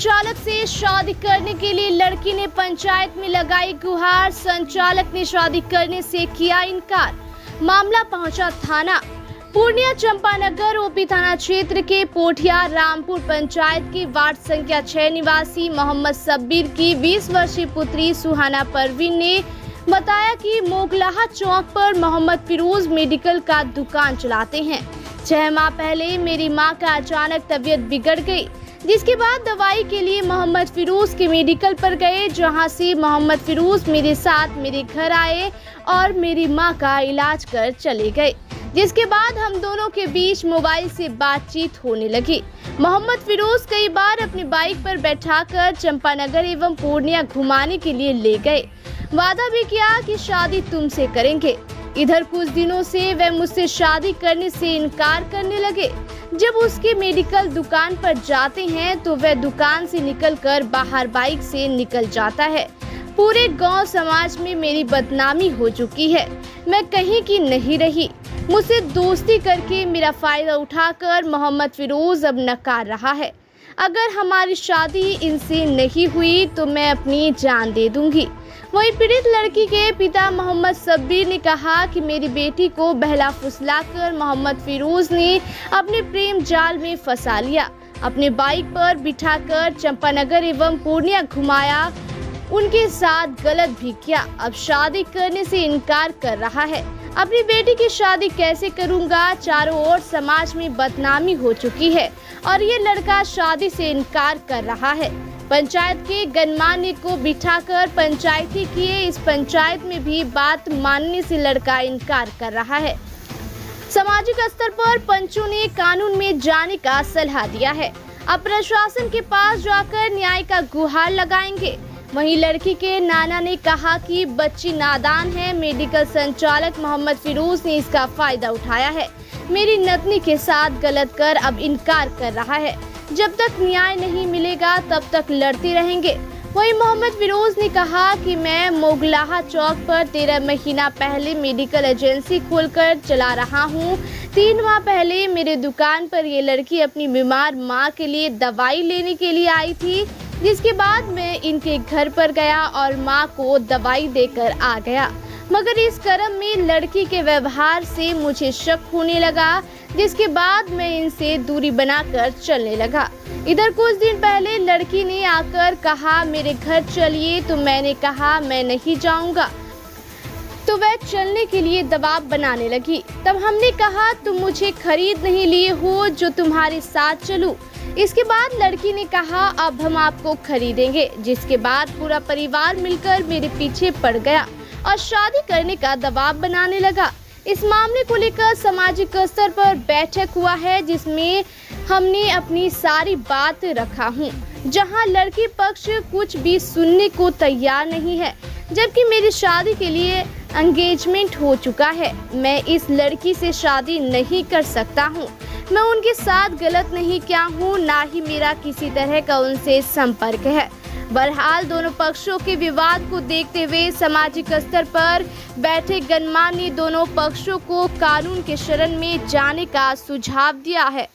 संचालक से शादी करने के लिए लड़की ने पंचायत में लगाई गुहार। संचालक ने शादी करने से किया इनकार। मामला पहुंचा थाना। पूर्णिया चंपानगर ओपी थाना क्षेत्र के पोठिया रामपुर पंचायत के वार्ड संख्या 6 निवासी मोहम्मद सब्बीर की 20 वर्षीय पुत्री सुहाना परवीन ने बताया कि मोगलाहा चौक पर मोहम्मद फिरोज मेडिकल का दुकान चलाते हैं। 6 माह पहले मेरी मां का अचानक तबीयत बिगड़ गई, जिसके बाद दवाई के लिए मोहम्मद फिरोज के मेडिकल पर गए, जहां से मोहम्मद फिरोज मेरे साथ मेरे घर आए और मेरी मां का इलाज कर चले गए, जिसके बाद हम दोनों के बीच मोबाइल से बातचीत होने लगी। मोहम्मद फिरोज कई बार अपनी बाइक पर बैठाकर चंपानगर एवं पूर्णिया घुमाने के लिए ले गए। वादा भी किया कि शादी तुमसे करेंगे। इधर कुछ दिनों से वह मुझसे शादी करने से इनकार करने लगे। जब उसके मेडिकल दुकान पर जाते हैं तो वह दुकान से निकलकर बाहर बाइक से निकल जाता है। पूरे गांव समाज में मेरी बदनामी हो चुकी है। मैं कहीं की नहीं रही। मुझसे दोस्ती करके मेरा फायदा उठाकर मोहम्मद फिरोज अब नकार रहा है। अगर हमारी शादी इनसे नहीं हुई तो मैं अपनी जान दे दूंगी। वहीं पीड़ित लड़की के पिता मोहम्मद सब्बीर ने कहा कि मेरी बेटी को बहला फुसलाकर मोहम्मद फिरोज ने अपने प्रेम जाल में फंसा लिया। अपने बाइक पर बिठाकर चंपानगर एवं पूर्णिया घुमाया, उनके साथ गलत भी किया। अब शादी करने से इनकार कर रहा है। अपनी बेटी की शादी कैसे करूंगा? चारों ओर समाज में बदनामी हो चुकी है और ये लड़का शादी से इनकार कर रहा है। पंचायत के गणमान्य को बिठाकर पंचायती किए। इस पंचायत में भी बात मानने से लड़का इनकार कर रहा है। सामाजिक स्तर पर पंचों ने कानून में जाने का सलाह दिया है। अब प्रशासन के पास जाकर न्याय का गुहार लगाएंगे। वहीं लड़की के नाना ने कहा कि बच्ची नादान है। मेडिकल संचालक मोहम्मद फिरोज ने इसका फायदा उठाया है। मेरी नतनी के साथ गलत कर अब इनकार कर रहा है। जब तक न्याय नहीं मिलेगा तब तक लड़ते रहेंगे। वहीं मोहम्मद फिरोज ने कहा कि मैं मोगलाहा चौक पर 13 महीना पहले मेडिकल एजेंसी खोलकर चला रहा हूं। 3 माह पहले मेरे दुकान पर ये लड़की अपनी बीमार मां के लिए दवाई लेने के लिए आई थी, जिसके बाद मैं इनके घर पर गया और मां को दवाई देकर आ गया। मगर इस क्रम में लड़की के व्यवहार से मुझे शक होने लगा, जिसके बाद मैं इनसे दूरी बनाकर चलने लगा। इधर कुछ दिन पहले लड़की ने आकर कहा मेरे घर चलिए, तो मैंने कहा मैं नहीं जाऊंगा। तो वह चलने के लिए दबाव बनाने लगी। तब हमने कहा तुम मुझे खरीद नहीं लिए हो जो तुम्हारे साथ चलूं। इसके बाद लड़की ने कहा अब हम आपको खरीदेंगे, जिसके बाद पूरा परिवार मिलकर मेरे पीछे पड़ गया और शादी करने का दबाव बनाने लगा। इस मामले को लेकर सामाजिक स्तर पर बैठक हुआ है, जिसमें हमने अपनी सारी बात रखा हूँ, जहां लड़की पक्ष कुछ भी सुनने को तैयार नहीं है, जबकि मेरी शादी के लिए एंगेजमेंट हो चुका है। मैं इस लड़की से शादी नहीं कर सकता हूँ। मैं उनके साथ गलत नहीं किया हूँ, ना ही मेरा किसी तरह का उनसे संपर्क है। बहरहाल दोनों पक्षों के विवाद को देखते हुए सामाजिक स्तर पर बैठे गणमान्य ने दोनों पक्षों को कानून के शरण में जाने का सुझाव दिया है।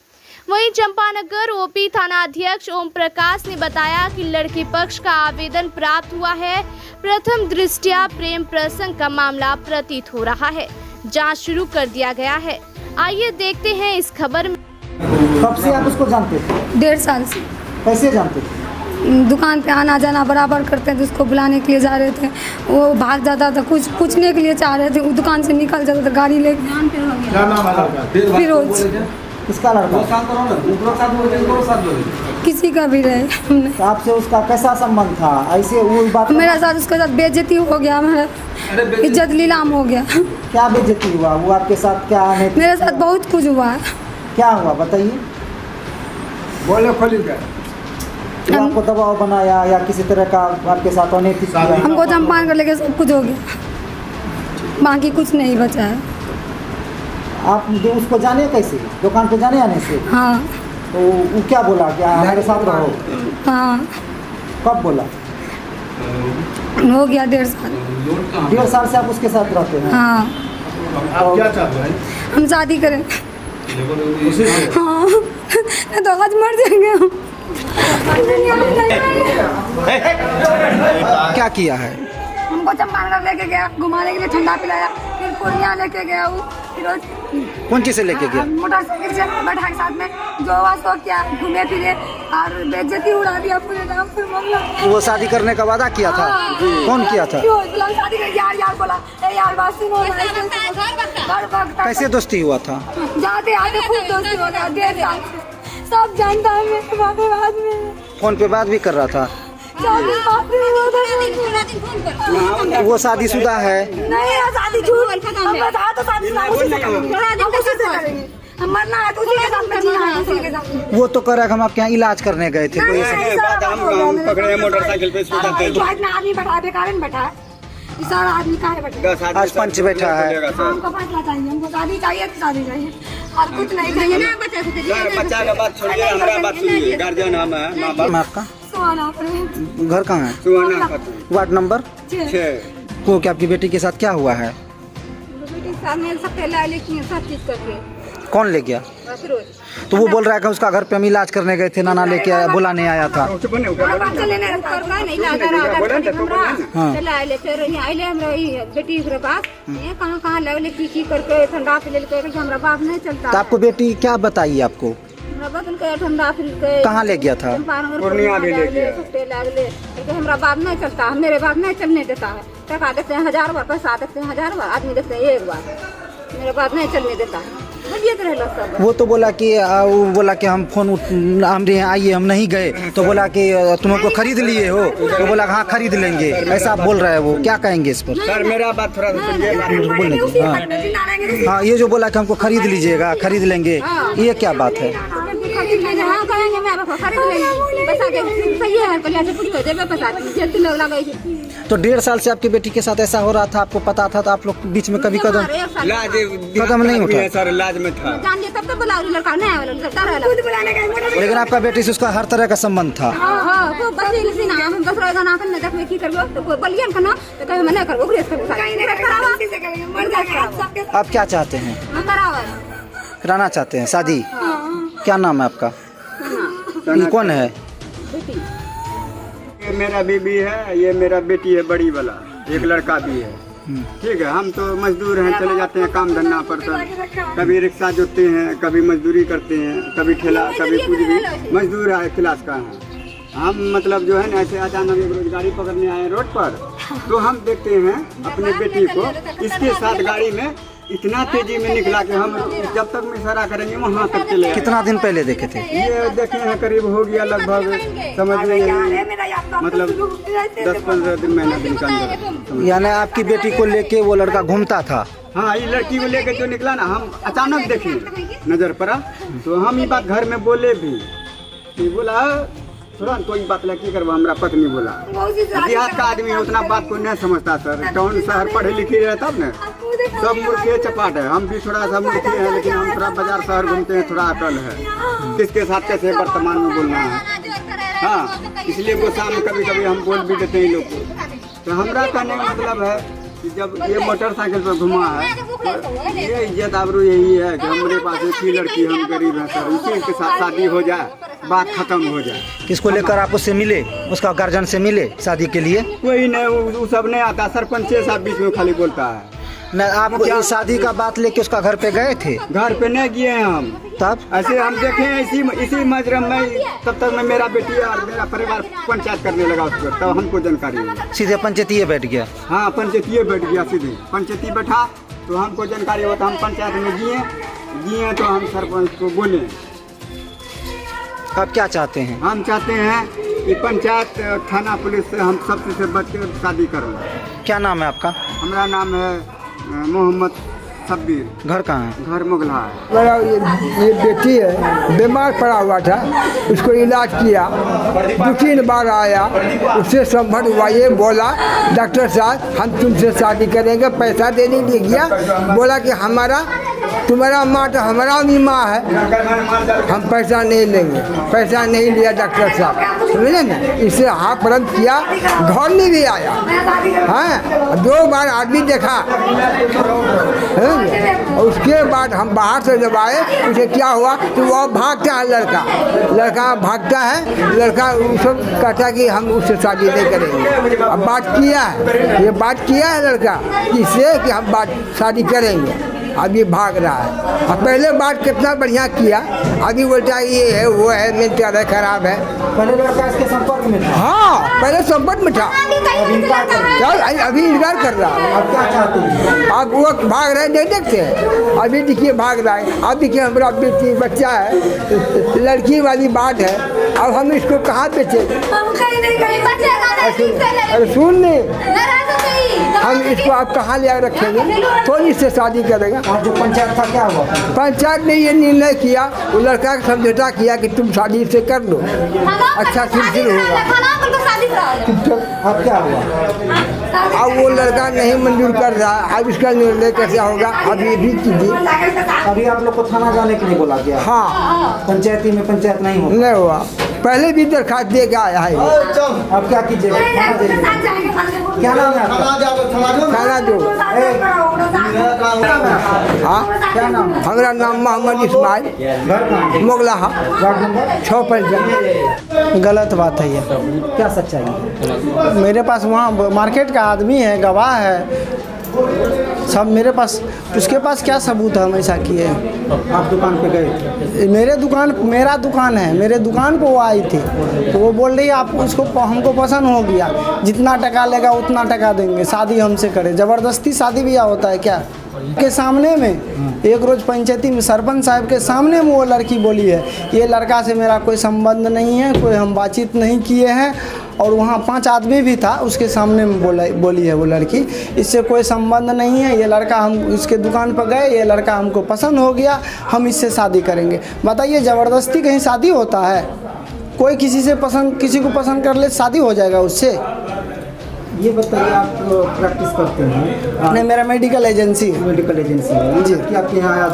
वहीं चंपानगर ओपी थाना अध्यक्ष ओम प्रकाश ने बताया कि लड़की पक्ष का आवेदन प्राप्त हुआ है। प्रथम दृष्टया प्रेम प्रसंग का मामला प्रतीत हो रहा है। जांच शुरू कर दिया गया है। आइए देखते हैं इस खबर में। कब से आप उसको जानते थे? 1.5 साल से। कैसे जानते थे? दुकान पे आना जाना बराबर करते थे। उसको बुलाने के लिए जा रहे थे, वो भाग जाता था। कुछ पूछने के लिए चाह रहे थे, वो दुकान से निकल जाता था गाड़ी लेके। क्या नाम है? फिरोज। किसका लड़का? किसी का भी रहे। तो आपसे उसका कैसा संबंध था? ऐसे वो बात मेरा साथ उसके साथ बेइज्जती हो गया, मेरा इज्जत नीलाम हो गया। क्या बेइज्जती हुआ? वो आपके साथ क्या है? मेरे साथ बहुत कुछ हुआ है। क्या हुआ बताइए? बोले खोली क्या? तो आपको दबाव बनाया या किसी तरह का आपके साथ अनैतिक किया? हमको चंपान कर लेके सब कुछ हो गया, बाकी कुछ नहीं बचा है। आप उसको जाने कैसे? दुकान पे जाने आने से? हाँ। तो वो क्या बोला? क्या हमारे साथ रहो? हाँ। कब बोला? हो गया 1.5 साल। 1.5 साल से आप उसके साथ रहते हैं? हाँ। आप क्या चाहते हैं? हम शादी करें। हाँ, तो आज मर जाएंगे हम। क्या किया है? हमको चंपानगर लेके गया, घुमाने के लिए ठंडा पिलाया, फिर पूर्णिया लेके गया वो, फिर कौन चीज से लेके गया? मोटरसाइकिल से बैठा के साथ में जो आवाज को किया, घूमे फिरे और बेइज्जती उड़ा दिया पूरे रामपुर मोहल्ला। वो शादी करने का वादा किया था? कौन किया था? शादी का यार यार बोला, यार बात सुनो, कैसे दोस्ती हुआ था? जाते आते खूब दोस्ती हो गया, 1.5 साल सब जानता है मेरे बाद में। फोन पे बात भी कर रहा था? वो शादीशुदा है? नहीं शादी झूठ, हम बता तो शादी हम मरना है तो उसी के साथ में जीना है, उसी के साथ। वो तो कह रहा है हम आपके यहाँ इलाज करने गए थे। कोई हम पकड़े मोटरसाइकिल पे आदमी बैठा बेकार बैठा है, सारा आदमी कहाँ बैठा? आज पंच बैठा है। हमको फैसला चाहिए, हमको शादी चाहिए तो शादी चाहिए और कुछ नहीं चाहिए ना। बच्चा का बात छोड़िए, हमारा बात सुनिए। गार्जियन हम है, माँ बाप। आपका सुहाना घर कहाँ है? सुहाना वार्ड नंबर 6। को क्या आपकी बेटी के साथ क्या हुआ है? सब चीज करके कौन ले गया? तो वो बोल रहा है कि उसका घर पे हम इलाज करने गए थे, नाना लेके आया, बुलाने आया था। हाँ तो आपको बेटी क्या बताइए आपको? कहाँ ले गया था? पूर्णिया भी ले गया। हमारा बाप नहीं चलता, मेरे बाप नहीं चलने देता है। टका देते हैं 1000 बार, पैसा देते हैं 1000 बार, आदमी देते हैं 1 बार। मेरे बाप नहीं चलने देता है। वो तो बोला कि हम फोन हमरे आइए, हम नहीं गए तो बोला कि तुम हमको खरीद लिए हो, तो बोला हाँ खरीद लेंगे, ऐसा बोल रहा है। वो क्या कहेंगे इस पर? सर मेरा बात थोड़ा सुनिए। बोलने दो। हाँ ये जो बोला कि हमको खरीद लीजिएगा, खरीद लेंगे, ये क्या बात है? तो 1.5 साल से आपकी बेटी के साथ ऐसा हो रहा था, आपको पता था? तो आप लोग बीच में कभी कदम नहीं उठा? सर इलाज में था। लेकिन आपका बेटी से उसका हर तरह का संबंध था। आप क्या चाहते हैं? कराना चाहते हैं शादी? क्या नाम है आपका? ये कौन है? ये मेरा बीबी है, ये मेरा बेटी है बड़ी वाला, एक लड़का भी है। ठीक है, हम तो मजदूर हैं, चले जाते हैं काम धंधा पर। कभी रिक्शा जोतते हैं, कभी मजदूरी करते हैं, कभी ठेला, कभी कुछ भी। मजदूर है, क्लास का है हम। मतलब जो है ना, ऐसे अचानक एक रोज गाड़ी पकड़ने आए रोड पर, तो हम देखते हैं अपने बेटी को इसके साथ गाड़ी में इतना तेजी में निकला कि हम जब तक में इशारा करेंगे वहाँ तक चले। कितना दिन पहले देखे थे? ये देखे हैं करीब हो गया लगभग, समझ लीजिए मतलब 10-15 दिन महीना दिन का अंदर। यानी आपकी बेटी को लेके वो लड़का घूमता था? हाँ, ये लड़की को लेके जो निकला ना, हम अचानक देखे, नजर पड़ा, तो हम ये बात घर में बोले भी कि बोला तुरंत कोई बात लगी कर, हमारा पत्नी बोला। देहात का आदमी उतना बात को नहीं समझता सर। टाउन शहर पढ़े लिखे रहे तब न, सब मूर्खे चपाट है। हम भी थोड़ा सा मूर्खे हैं, लेकिन हम थोड़ा बाजार शहर घूमते हैं, थोड़ा अकल है किसके साथ कैसे वर्तमान में बोलना है। हाँ, इसलिए वो सामने कभी कभी हम बोल भी देते हैं लोग को। तो हमारा कहने का मतलब है कि जब ये मोटरसाइकिल पर घुमा है, तो ये इज्जत आबरू यही है कि हमारे पास एक ही लड़की, हम गरीब हैं सर, इसी के साथ शादी हो जाए, बात खत्म हो जाए। किसको लेकर आप उससे मिले, उसका गार्जियन से मिले शादी के लिए? कोई नहीं, वो सब नहीं आता। सरपंच साहब बीच में खाली बोलता है। न आप शादी का बात लेके उसका घर पे गए थे? घर पे नहीं गए हैं हम। तब ऐसे हम देखे इसी मजरम में, तब तक मैं मेरा बेटी और मेरा परिवार पंचायत करने लगा उस पर, तब हमको जानकारी हुई। सीधे पंचायती बैठ गया? हाँ, पंचायती बैठ गया सीधे। पंचायती बैठा तो हमको जानकारी हुआ, तो हम पंचायत में गए तो हम सरपंच को बोले। आप क्या चाहते हैं? हम चाहते हैं कि पंचायत, थाना, पुलिस से हम सबसे बच के शादी करें। क्या नाम है आपका? हमारा नाम है मोहम्मद शब्बीर। घर कहाँ है? घर मुगला है। मेरा ये बेटी है, बीमार पड़ा हुआ था, उसको इलाज किया, 2-3 बार आया, उससे संभल हुआ। ये बोला डॉक्टर साहब हम तुमसे शादी करेंगे, पैसा देने लिए गया, बोला कि हमारा तुम्हारा माँ तो हमारा भी माँ है, हम पैसा नहीं लेंगे, पैसा नहीं लिया डॉक्टर साहब, समझे ना। इससे हाथ परंत किया, घर में भी आया, हाँ 2 बार आदमी देखा, और उसके बाद हम बाहर से जब आए, उसे क्या हुआ कि वो भागता है, लड़का भागता है, लड़का सब कहता कि हम उससे शादी नहीं करेंगे। अब बात किया है, ये बात किया है लड़का किससे कि हम बात शादी करेंगे, अभी भाग रहा है। अब पहले बात कितना बढ़िया किया, अभी बोलता है ये है वो है, मेंटल है, खराब है। पहले लड़का इसके संपर्क में था? हाँ पहले संपर्क में था, अभी इनकार कर रहा है। अब क्या चाहते हैं? अब वो भाग रहे नहीं देखते हैं, अभी देखिए भाग रहा है। अब देखिए हमारा बेटी बच्चा है, लड़की वाली बात है, अब हम इसको कहाँ बेचे? अरे सुन ले, हम इसको आप कहाँ ले रखेंगे, तो इससे शादी करेगा। आज जो पंचायत था क्या हुआ? पंचायत ने ये निर्णय किया, वो लड़का का समझौता किया कि तुम शादी से कर लो, अच्छा सिलसिल होगा। अब क्या हुआ? अब वो लड़का नहीं मंजूर कर रहा है, अब इसका निर्णय कैसे होगा, अब ये भी कीजिए। अभी आप लोग को थाना जाने के लिए बोला गया? हाँ पंचायती में पंचायत नहीं हो, नहीं हुआ, पहले भी दरखास्त दे के आया है। अब क्या कीजिएगा? थाना जाइए। क्या नाम है आपका? खाना दो। हाँ क्या नाम है? हमारा नाम मोहम्मद इस्माइल, घर कहाँ है? मोगलाहा, वार्ड नंबर? 6 पंचायत। गलत बात है ये। क्या सच्चाई है? मेरे पास वहाँ मार्केट का आदमी है, गवाह है, सब मेरे पास, उसके पास क्या सबूत है हम ऐसा किए? आप दुकान पे गए? मेरा दुकान है, मेरे दुकान को वो आई थी, तो वो बोल रही है आप उसको, हमको पसंद हो गया, जितना टका लेगा उतना टका देंगे, शादी हमसे करे। ज़बरदस्ती शादी ब्याह होता है क्या? के सामने में एक रोज़ पंचायती में सरपंच साहब के सामने में वो लड़की बोली है, ये लड़का से मेरा कोई संबंध नहीं है, कोई हम बातचीत नहीं किए हैं, और वहाँ 5 आदमी भी था, उसके सामने में बोली है वो लड़की, इससे कोई संबंध नहीं है, ये लड़का, हम इसके दुकान पर गए, ये लड़का हमको पसंद हो गया, हम इससे शादी करेंगे। बताइए ज़बरदस्ती कहीं शादी होता है? कोई किसी को पसंद कर ले शादी हो जाएगा उससे? ये बताइए, आप प्रैक्टिस करते हैं? नहीं, मेरा मेडिकल एजेंसी है। मेडिकल एजेंसी है जी। कि आपके यहाँ आया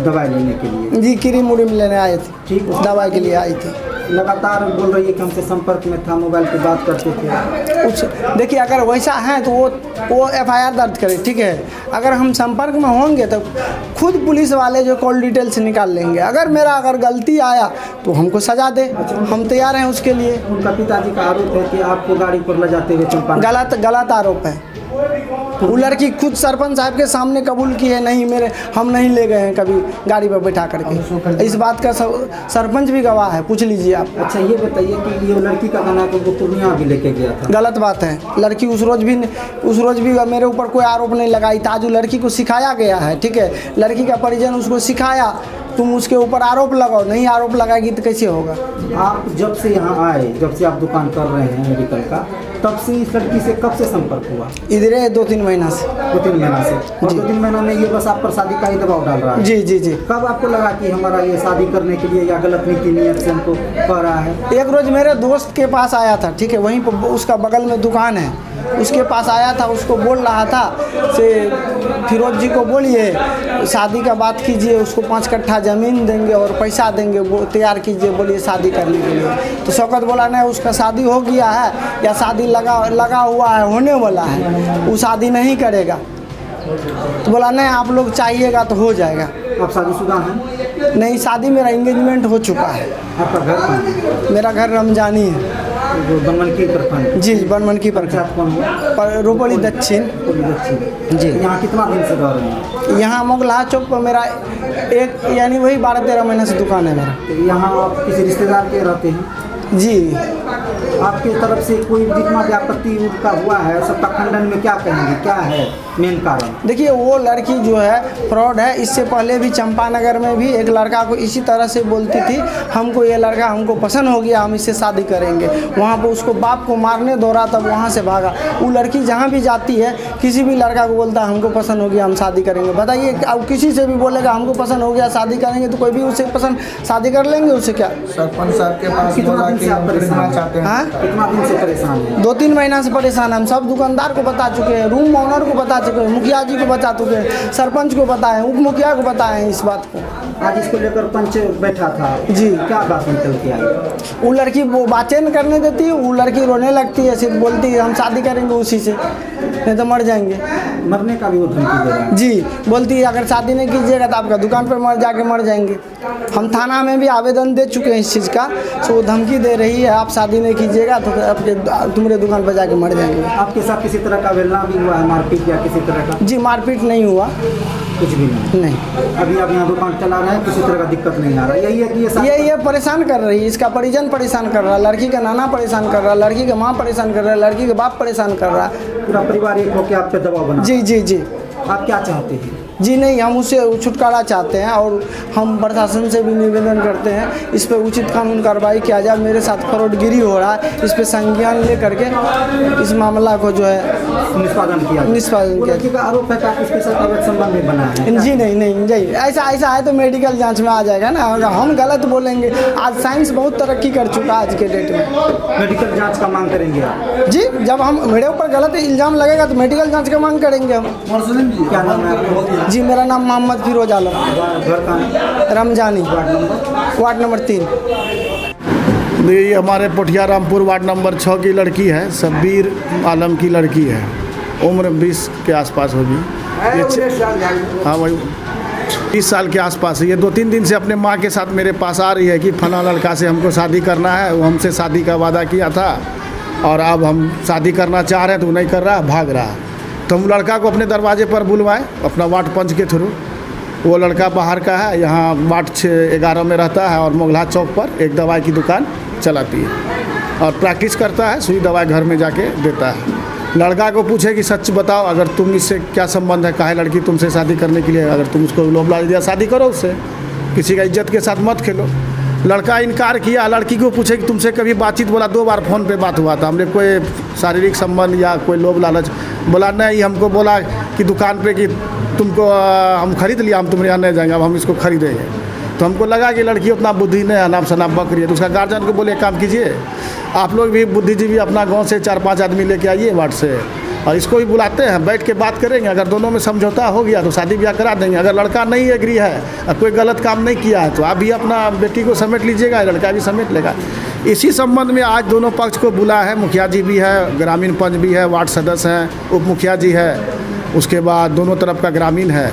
दवाई लेने के लिए? जी, क्रीम उरीम लेने आए थे, ठीक है। दवाई के लिए आई थी। लगातार बोल रही है कि हमसे संपर्क में था, मोबाइल पे बात करते थे। कुछ देखिए, अगर वैसा है तो वो FIR दर्ज करे, ठीक है। अगर हम संपर्क में होंगे तो खुद पुलिस वाले जो कॉल डिटेल्स निकाल लेंगे। अगर गलती आया तो हमको सजा दे, हम तैयार हैं उसके लिए। उनका पिताजी का आरोप है कि आपको गाड़ी पर ले जाते हुए चंपा। गलत आरोप है। वो लड़की खुद सरपंच साहब के सामने कबूल की है, नहीं हम नहीं ले गए हैं कभी गाड़ी पर बैठा करके। इस बात का सरपंच भी गवाह है, पूछ लीजिए आप। अच्छा ये बताइए कि ये लड़की का कहना है कि वो पूर्णिया भी लेके गया था? गलत बात है। लड़की उस रोज़ भी मेरे ऊपर कोई आरोप नहीं लगाई था। जो लड़की को सिखाया गया है, ठीक है, लड़की का परिजन उसको सिखाया, तुम उसके ऊपर आरोप लगाओ, नहीं आरोप लगाएगी तो कैसे होगा? आप जब से यहाँ आए, जब से आप दुकान कर रहे हैं मेडिकल का, तब से इस लड़की से कब से संपर्क हुआ? इधर 2-3 महीना से। 2-3 महीना से? और 2-3 महीना में ये बस आप पर शादी का ही दबाव डाल रहा है? जी। कब आपको लगा कि हमारा ये शादी करने के लिए या गलत नीति नियत से हमको कह रहा है? एक रोज़ मेरे दोस्त के पास आया था, ठीक है, वहीं पर उसका बगल में दुकान है, उसके पास आया था, उसको बोल रहा था से फिरोज जी को बोलिए शादी का बात कीजिए, उसको 5 कट्ठा ज़मीन देंगे और पैसा देंगे, वो तैयार कीजिए, बोलिए शादी करने के लिए। तो शौकत बोला नहीं, उसका शादी हो गया है या शादी लगा हुआ है, होने वाला है, वो शादी नहीं करेगा। तो बोला नहीं, आप लोग चाहिएगा तो हो जाएगा। आप शादीशुदा हैं? नहीं, शादी मेरा एंगेजमेंट हो चुका है। आपका घर कहाँ है? मेरा घर रमजानी है। जो बनमनकी प्रखंड? जी, बनमनकी पंचायत कौन है? पर रोपड़ी दक्षिण। जी। यहाँ कितना दिन से रह रहे हैं? यहाँ मोगला चौक पर मेरा एक यानी वही 12-13 महीने से दुकान है मेरा। तो यहाँ आप किसी रिश्तेदार के रहते हैं? जी। आपकी तरफ से कोई जितना भी आपत्ति उनका हुआ है, सबका खंडन में क्या कहेंगे, क्या है मेन कारण? देखिए, वो लड़की जो है फ्रॉड है। इससे पहले भी चंपानगर में भी एक लड़का को इसी तरह से बोलती थी, हमको ये लड़का हमको पसंद हो गया, हम इससे शादी करेंगे। वहाँ पर उसको बाप को मारने दौड़ा, तब वहाँ से भागा। वो लड़की जहाँ भी जाती है, किसी भी लड़का को बोलता है हमको पसंद हो गया, हम शादी करेंगे। बताइए, अब किसी से भी बोलेगा हमको पसंद हो गया शादी करेंगे, तो कोई भी उससे पसंद शादी कर लेंगे, उससे क्या? सरपंच साहब के पास कितना दिन दिन से आप परेशान चाहते हैं? हाँ? कितना दिन से परेशान हैं? 2-3 महीना से परेशान हैं हम। सब दुकानदार को बता चुके हैं, रूम ओनर को बता चुके हैं, मुखिया जी को बता चुके हैं, सरपंच को बताए, उप मुखिया को बताए हैं इस बात को। आज इसको लेकर पंच बैठा था जी। क्या बात निकल के आई? वो लड़की वो बातें न करने देती है, वो लड़की रोने लगती है, सिर्फ बोलती है हम शादी करेंगे उसी से, नहीं तो मर जाएंगे। मरने का भी वो धमकी दे रहा है। जी, बोलती है अगर शादी नहीं कीजिएगा तो आपका दुकान पर जाके मर जाएंगे। हम थाना में भी आवेदन दे चुके हैं इस चीज़ का, तो वो धमकी दे रही है आप शादी नहीं कीजिएगा तो आपके तुम्हारे दुकान पर जाके मर जाएंगे। आपके साथ किसी तरह का वेलना भी हुआ है, मारपीट या किसी तरह का? जी, मारपीट नहीं हुआ, कुछ भी नहीं। अभी आप यहाँ दुकान चला रहे हैं, किसी तरह का दिक्कत नहीं आ रहा? यही है कि ये परेशान कर रही है, इसका परिजन परेशान कर रहा है, लड़की का नाना परेशान कर रहा है, लड़की का माँ परेशान कर रहा है, लड़की के बाप परेशान कर रहा है, पूरा परिवार एक होकर आप पे दबाव बना? जी जी जी। आप क्या चाहते हैं? जी नहीं, हम उससे छुटकारा चाहते हैं और हम प्रशासन से भी निवेदन करते हैं इस पर उचित कानून कार्रवाई किया जाए। मेरे साथ फ्रॉडगिरी हो रहा है, इस पर संज्ञान ले करके इस मामला को जो है निष्पादन किया। लड़की का आरोप है कि आप उसके साथ अवैध संबंध भी बना है? जी नहीं जी, ऐसा है तो मेडिकल जांच में आ जाएगा ना, अगर हम गलत बोलेंगे। आज साइंस बहुत तरक्की कर चुका है आज के डेट में। मेडिकल जांच का मांग करेंगे आप? जी, जब हम मेरे ऊपर गलत इल्ज़ाम लगेगा तो मेडिकल जांच का मांग करेंगे हम। क्या नाम है आपका? जी, मेरा नाम मोहम्मद फिरोज आलम, घर का रमजानी, वार्ड नंबर 3। ये हमारे पोठिया रामपुर वार्ड नंबर 6 की लड़की है, शब्बीर आलम की लड़की है, उम्र 20 के आसपास होगी। हाँ वही 20 साल के आसपास है। ये 2-3 दिन से अपने माँ के साथ मेरे पास आ रही है कि फला लड़का से हमको शादी करना है, वो हमसे शादी का वादा किया था और अब हम शादी करना चाह रहे हैं तो नहीं कर रहा, भाग रहा। तो हम लड़का को अपने दरवाजे पर बुलवाए अपना वार्ड पंच के थ्रू। वो लड़का बाहर का है, यहाँ वार्ड 11 में रहता है और मोगला चौक पर एक दवाई की दुकान चलाती है और प्रैक्टिस करता है, सुई दवाई घर में जाके देता है। लड़का को पूछे कि सच बताओ, अगर तुम इससे क्या संबंध है, काहे लड़की तुमसे शादी करने के लिए, अगर तुम उसको लोभ लालच दिया शादी करो उससे, किसी का इज्जत के साथ मत खेलो। लड़का इनकार किया। लड़की को पूछे कि तुमसे कभी बातचीत, बोला 2 बार फ़ोन पे बात हुआ था, हमने कोई शारीरिक संबंध या कोई लोभ लालच, बोला नहीं। हमको बोला कि दुकान पे कि तुमको हम खरीद लिया, हम तुम्हारे यहाँ नहीं जाएंगे, अब हम इसको खरीदेंगे। तो हमको लगा कि लड़की उतना बुद्धि नहीं है, नाम शनाब बकरी है। तो उसका गार्जियन को बोले काम कीजिए, आप लोग भी बुद्धिजीवी अपना गाँव से 4-5 आदमी लेके आइए वार्ड से और इसको भी बुलाते हैं, बैठ के बात करेंगे। अगर दोनों में समझौता हो गया तो शादी ब्याह करा देंगे। अगर लड़का नहीं एग्री है, कोई गलत काम नहीं किया है, तो आप भी अपना बेटी को समेट लीजिएगा, लड़का भी समेट लेगा। इसी संबंध में आज दोनों पक्ष को बुला है, मुखिया जी भी है, ग्रामीण पंच भी है, वार्ड सदस्य हैं, उप मुखिया जी है, उसके बाद दोनों तरफ का ग्रामीण है।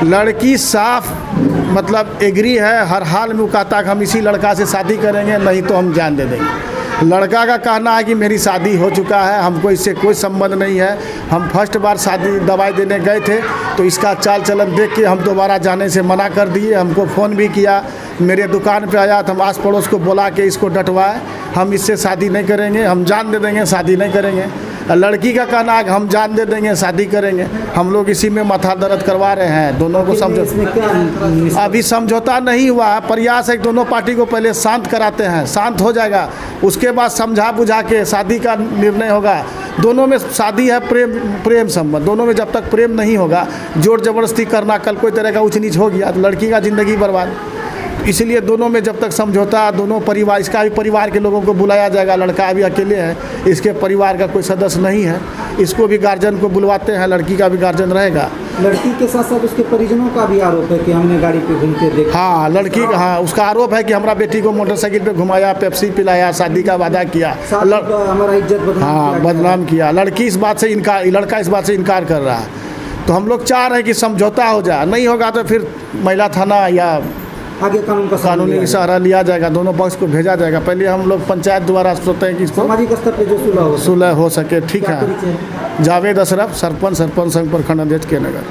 लड़की साफ मतलब एग्री है, हर हाल में वो कहता कि हम इसी लड़का से शादी करेंगे, नहीं तो हम जान दे देंगे। लड़का का कहना है कि मेरी शादी हो चुका है, हमको इससे कोई संबंध नहीं है। हम फर्स्ट बार शादी दवाई देने गए थे तो इसका चाल चलन देख के हम दोबारा जाने से मना कर दिए। हमको फ़ोन भी किया, मेरे दुकान पे आया तो हम आस पड़ोस को बुला के इसको डटवाए, हम इससे शादी नहीं करेंगे, हम जान दे देंगे, शादी नहीं करेंगे। लड़की का कहना है कि हम जान दे देंगे, शादी करेंगे। हम लोग इसी में माथा दर्द करवा रहे हैं, दोनों को समझो। अभी समझौता नहीं हुआ है, प्रयास है दोनों पार्टी को पहले शांत कराते हैं, शांत हो जाएगा, उसके बाद समझा बुझा के शादी का निर्णय होगा। दोनों में शादी है, प्रेम संबंध, दोनों में जब तक प्रेम नहीं होगा, जोर जबरदस्ती करना, कल कोई तरह का ऊंच नीच हो गया तो लड़की का ज़िंदगी बर्बाद। इसलिए दोनों में जब तक समझौता, दोनों परिवार, इसका भी परिवार के लोगों को बुलाया जाएगा। लड़का अभी अकेले है, इसके परिवार का कोई सदस्य नहीं है, इसको भी गार्जियन को बुलवाते हैं, लड़की का भी गार्जियन रहेगा। लड़की के साथ साथ उसके परिजनों का भी आरोप है कि हमने गाड़ी पे घूमते देखा। हाँ, लड़की का, हाँ उसका आरोप है कि हमारा बेटी को मोटरसाइकिल पे घुमाया, पेप्सी पिलाया, शादी का वादा किया, हमारा इज्जत बदनाम किया। लड़की इस बात से इनकार, लड़का इस बात से इनकार कर रहा है। तो हम लोग चाह रहे हैं कि समझौता हो जाए, नहीं होगा तो फिर महिला थाना या आगे कानूनी सहारा लिया जाएगा, दोनों पक्ष को भेजा जाएगा। पहले हम लोग पंचायत द्वारा सोचते हैं कि इसको सामाजिक स्तर पे जो सुलह हो सके। ठीक है, जावेद अशरफ, सरपंच संघ प्रखंड अध्यक्ष के नगर।